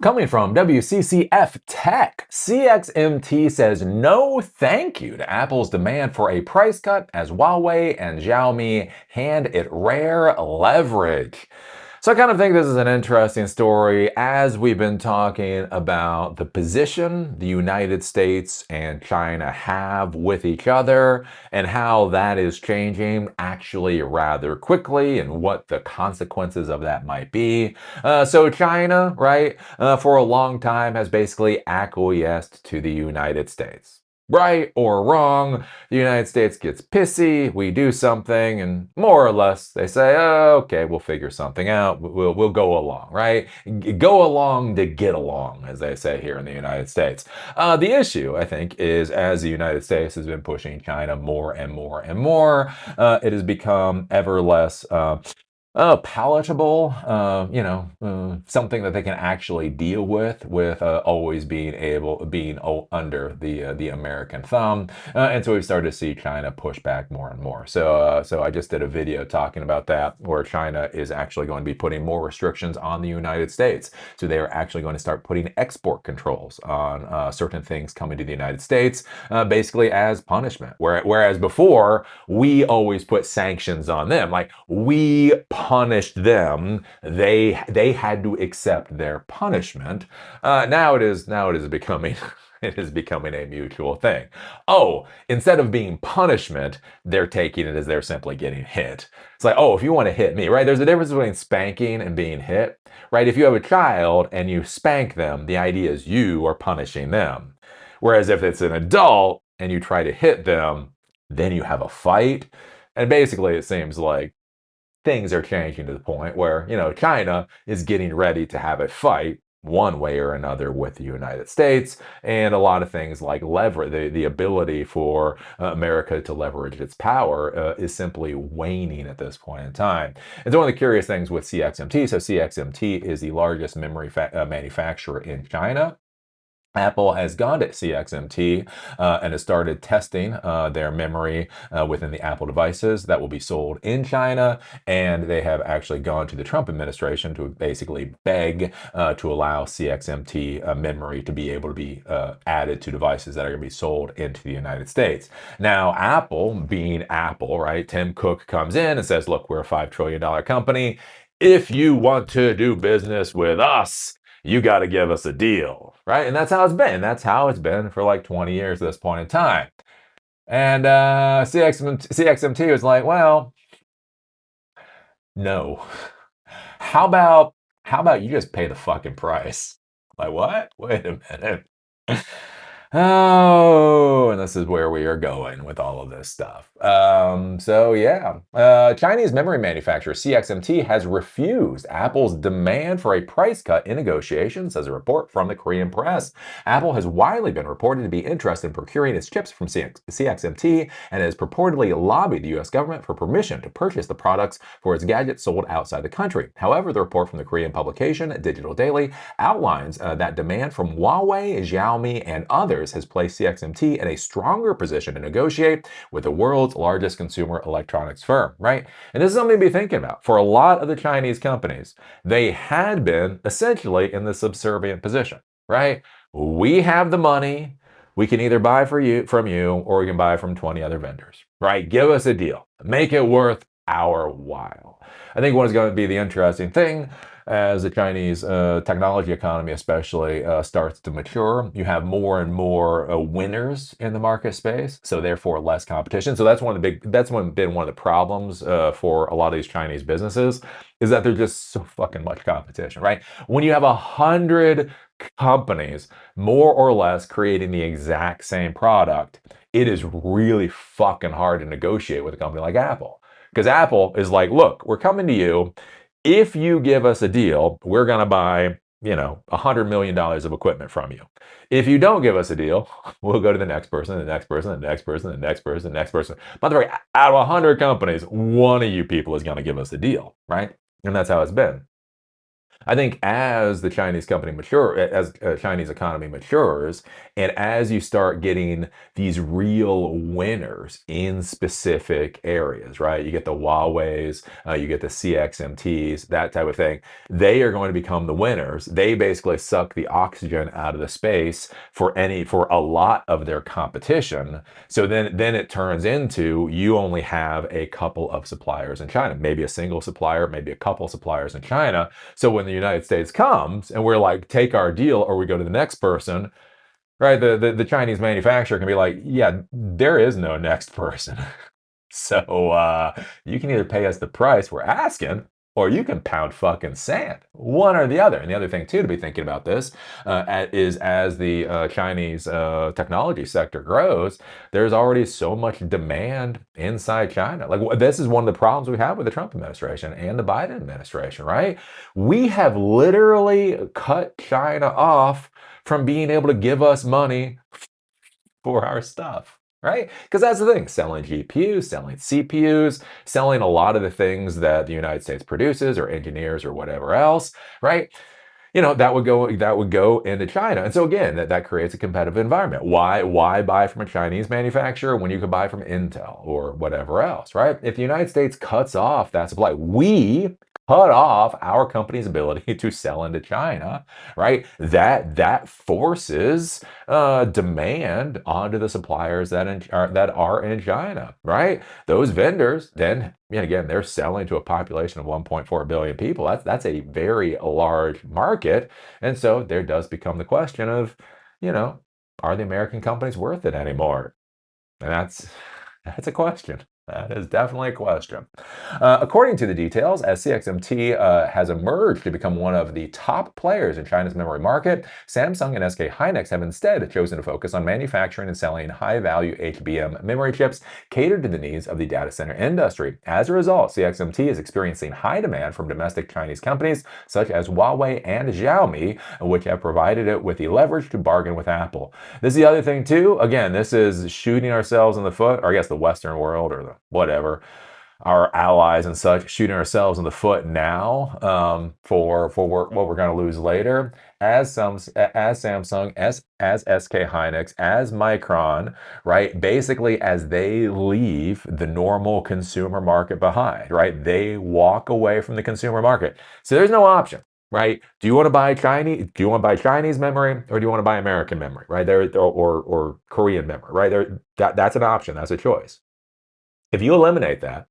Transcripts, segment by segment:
Coming from WCCF Tech, CXMT says no thank you to Apple's demand for a price cut as Huawei and Xiaomi hand it rare leverage. So I kind of think this is an interesting story as we've been talking about the position the United States and China have with each other and how that is changing actually rather quickly and what the consequences of that might be. So China, right, for a long time has basically acquiesced to the United States. Right or wrong, the United States gets pissy, we do something, and more or less they say, oh, okay, we'll figure something out, we'll go along, right? Go along to get along, as they say here in the United States. The issue, I think, is as the United States has been pushing China more and more and more, it has become ever less palatable, something that they can actually deal with always being under the American thumb, and so we've started to see China push back more and more. So I just did a video talking about that, where China is actually going to be putting more restrictions on the United States. So they are actually going to start putting export controls on certain things coming to the United States, basically as punishment. Whereas before we always put sanctions on them, like we punished them, they had to accept their punishment. Now it is becoming it is becoming a mutual thing. Oh, instead of being punishment, they're taking it as they're simply getting hit. It's like, oh, if you want to hit me, right? There's a difference between spanking and being hit, right? If you have a child and you spank them, the idea is you are punishing them. Whereas if it's an adult and you try to hit them, then you have a fight. And basically, it seems like things are changing to the point where, China is getting ready to have a fight one way or another with the United States, and a lot of things like the ability for America to leverage its power is simply waning at this point in time. And so one of the curious things with CXMT, so CXMT is the largest memory manufacturer in China. Apple has gone to CXMT and has started testing their memory within the Apple devices that will be sold in China. And they have actually gone to the Trump administration to basically beg to allow CXMT memory to be able to be added to devices that are going to be sold into the United States. Now, Apple, being Apple, right? Tim Cook comes in and says, look, we're a $5 trillion company. If you want to do business with us, you got to give us a deal, right? And that's how it's been. That's how it's been for like 20 years at this point in time. And CXMT was like, well, no. How about you just pay the fucking price? Like, what? Wait a minute. Oh, and this is where we are going with all of this stuff. So yeah, Chinese memory manufacturer CXMT has refused Apple's demand for a price cut in negotiations, says a report from the Korean press. Apple has widely been reported to be interested in procuring its chips from CXMT and has purportedly lobbied the U.S. government for permission to purchase the products for its gadgets sold outside the country. However, the report from the Korean publication Digital Daily outlines that demand from Huawei, Xiaomi, and others has placed CXMT in a stronger position to negotiate with the world's largest consumer electronics firm, right? And this is something to be thinking about. For a lot of the Chinese companies, they had been essentially in the subservient position, right? We have the money. We can either buy from you, or we can buy from 20 other vendors, right? Give us a deal. Make it worth our while. I think what is going to be the interesting thing as the Chinese technology economy especially starts to mature, you have more and more winners in the market space, so therefore less competition. So that's been one of the problems for a lot of these Chinese businesses, is that there's just so fucking much competition, right? When you have 100 companies more or less creating the exact same product, it is really fucking hard to negotiate with a company like Apple. Because Apple is like, look, we're coming to you. If you give us a deal, we're going to buy, $100 million of equipment from you. If you don't give us a deal, we'll go to the next person, the next person, the next person, the next person, the next person. By the way, out of 100 companies, one of you people is going to give us a deal, right? And that's how it's been. I think as the Chinese company as Chinese economy matures, and as you start getting these real winners in specific areas, right? You get the Huawei's, you get the CXMTs, that type of thing. They are going to become the winners. They basically suck the oxygen out of the space for a lot of their competition. So then it turns into you only have a couple of suppliers in China, maybe a single supplier, maybe a couple suppliers in China. So when the United States comes and we're like, take our deal, or we go to the next person, right? The Chinese manufacturer can be like, yeah, there is no next person. So you can either pay us the price we're asking, or you can pound fucking sand, one or the other. And the other thing too to be thinking about this is as the Chinese technology sector grows, there's already so much demand inside China. Like this is one of the problems we have with the Trump administration and the Biden administration, right? We have literally cut China off from being able to give us money for our stuff, right? Because that's the thing, selling GPUs, selling CPUs, selling a lot of the things that the United States produces or engineers or whatever else, right? That would go into China. And so again, that creates a competitive environment. Why buy from a Chinese manufacturer when you could buy from Intel or whatever else, right? If the United States cuts off that supply, we cut off our company's ability to sell into China, right? That forces demand onto the suppliers that are in China, right? Those vendors then, again, they're selling to a population of 1.4 billion people. That's a very large market, and so there does become the question of, you know, are the American companies worth it anymore? And that's a question. That is definitely a question. According to the details, as CXMT has emerged to become one of the top players in China's memory market, Samsung and SK Hynix have instead chosen to focus on manufacturing and selling high-value HBM memory chips catered to the needs of the data center industry. As a result, CXMT is experiencing high demand from domestic Chinese companies such as Huawei and Xiaomi, which have provided it with the leverage to bargain with Apple. This is the other thing too. Again, this is shooting ourselves in the foot, or I guess the Western world or the whatever, our allies and such, shooting ourselves in the foot now for what we're going to lose later. As Samsung, as SK Hynix, as Micron, right? Basically, as they leave the normal consumer market behind, right? They walk away from the consumer market. So there's no option, right? Do you want to buy Chinese? Do you want to buy Chinese memory, or do you want to buy American memory, right? Or Korean memory, right? That's an option. That's a choice. If you eliminate that,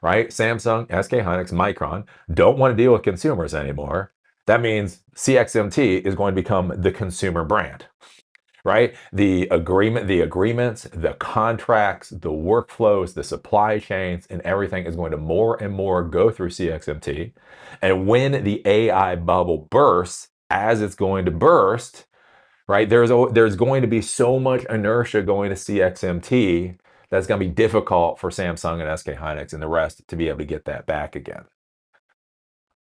right? Samsung, SK Hynix, Micron don't want to deal with consumers anymore. That means CXMT is going to become the consumer brand, right? The agreements, the contracts, the workflows, the supply chains, and everything is going to more and more go through CXMT. And when the AI bubble bursts, as it's going to burst, right? There's going to be so much inertia going to CXMT that's going to be difficult for Samsung and SK Hynix and the rest to be able to get that back again.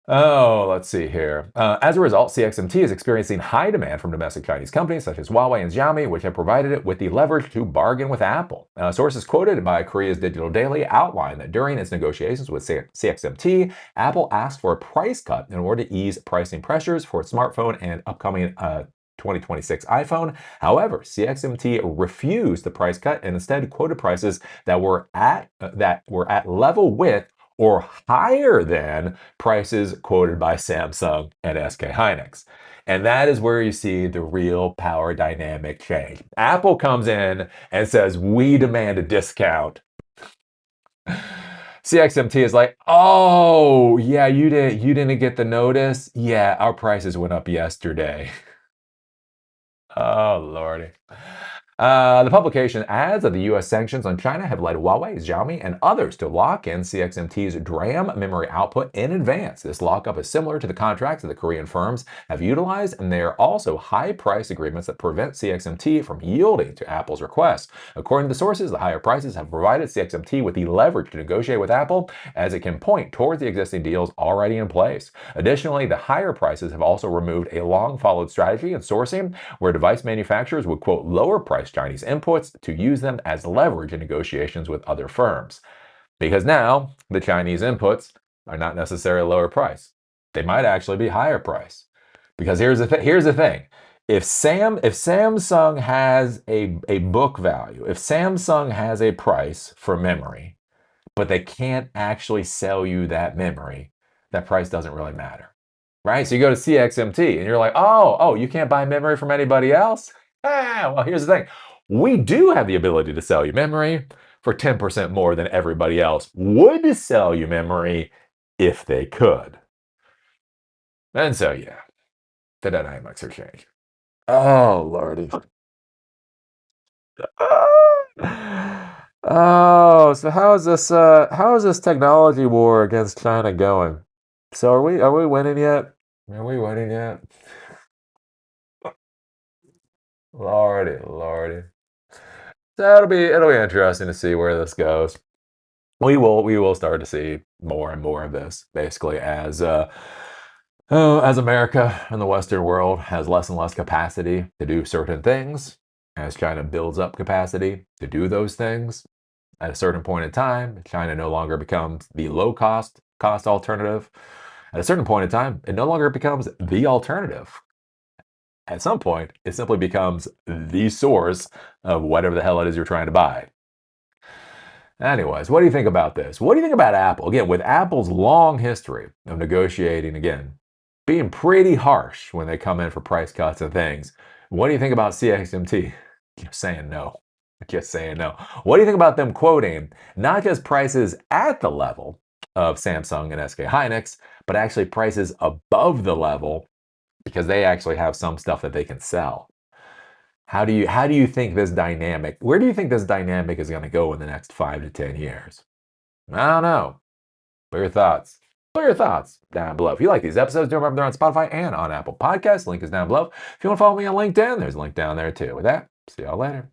Oh, let's see here. As a result, CXMT is experiencing high demand from domestic Chinese companies such as Huawei and Xiaomi, which have provided it with the leverage to bargain with Apple. Sources quoted by Korea's Digital Daily outline that during its negotiations with CXMT, Apple asked for a price cut in order to ease pricing pressures for its smartphone and upcoming 2026 iPhone. However, CXMT refused the price cut and instead quoted prices that were at level with or higher than prices quoted by Samsung and SK Hynix. And that is where you see the real power dynamic change. Apple comes in and says, we demand a discount. CXMT is like, oh, yeah, you didn't get the notice? Yeah, our prices went up yesterday. Oh, Lordy. The publication adds that the U.S. sanctions on China have led Huawei, Xiaomi, and others to lock in CXMT's DRAM memory output in advance. This lockup is similar to the contracts that the Korean firms have utilized, and they are also high price agreements that prevent CXMT from yielding to Apple's requests. According to the sources, the higher prices have provided CXMT with the leverage to negotiate with Apple, as it can point towards the existing deals already in place. Additionally, the higher prices have also removed a long-followed strategy in sourcing, where device manufacturers would quote lower price Chinese inputs to use them as leverage in negotiations with other firms. Because now the Chinese inputs are not necessarily lower price. They might actually be higher price. Because here's the thing. If Samsung has a book value, if Samsung has a price for memory, but they can't actually sell you that memory, that price doesn't really matter. Right? So you go to CXMT and you're like, oh, you can't buy memory from anybody else? Well, here's the thing. We do have the ability to sell you memory for 10% more than everybody else would sell you memory if they could. And so, yeah, the dynamics are changing. Oh, Lordy. Oh, so how is this technology war against China going? So are we winning yet? Are we winning yet? Lordy, Lordy. So it'll be interesting to see where this goes. We will start to see more and more of this, basically, as America and the Western world has less and less capacity to do certain things, as China builds up capacity to do those things. At a certain point in time, China no longer becomes the low cost alternative. At a certain point in time, it no longer becomes the alternative. At some point, it simply becomes the source of whatever the hell it is you're trying to buy. Anyways, what do you think about this? What do you think about Apple? Again, with Apple's long history of negotiating, again, being pretty harsh when they come in for price cuts and things. What do you think about CXMT? Just saying no. Just saying no. What do you think about them quoting not just prices at the level of Samsung and SK Hynix, but actually prices above the level because they actually have some stuff that they can sell? How do you think this dynamic, where do you think this dynamic is going to go in the next 5 to 10 years? I don't know. What are your thoughts? What are your thoughts down below? If you like these episodes, don't remember they're on Spotify and on Apple Podcasts. Link is down below. If you want to follow me on LinkedIn, there's a link down there too. With that, see y'all later.